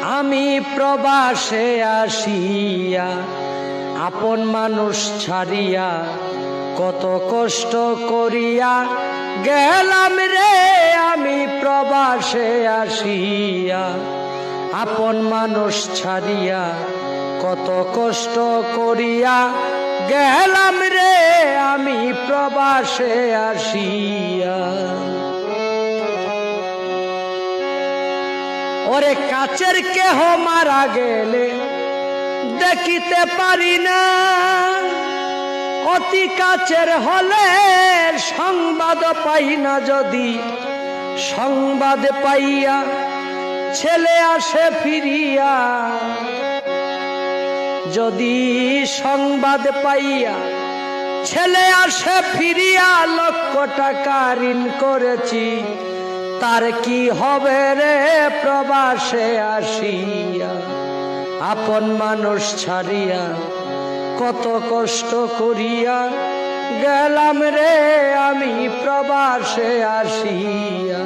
আমি প্রবাসে আসিয়া আপন মানুষ ছাড়িয়া কত কষ্ট করিয়া গেলাম রে। আমি প্রবাসে আসিয়া আপন মানুষ ছাড়িয়া কত কষ্ট করিয়া গেলাম রে। আমি প্রবাসে আসিয়া ওরে কাছের কেহ মারা গেলে দেখিতে পারি না, অতি কাছের হলে সংবাদ পাই না। যদি সংবাদ পাইয়া ছেলে আসে ফিরিয়া, যদি সংবাদ পাইয়া ছেলে আসে ফিরিয়া, লক্ষ টাকা ঋণ করেছি তার কি হবে রে। প্রবাসে আসিয়া আপন মানুষ ছাড়িয়া কত কষ্ট করিয়া গেলাম রে। আমি প্রবাসে আসিয়া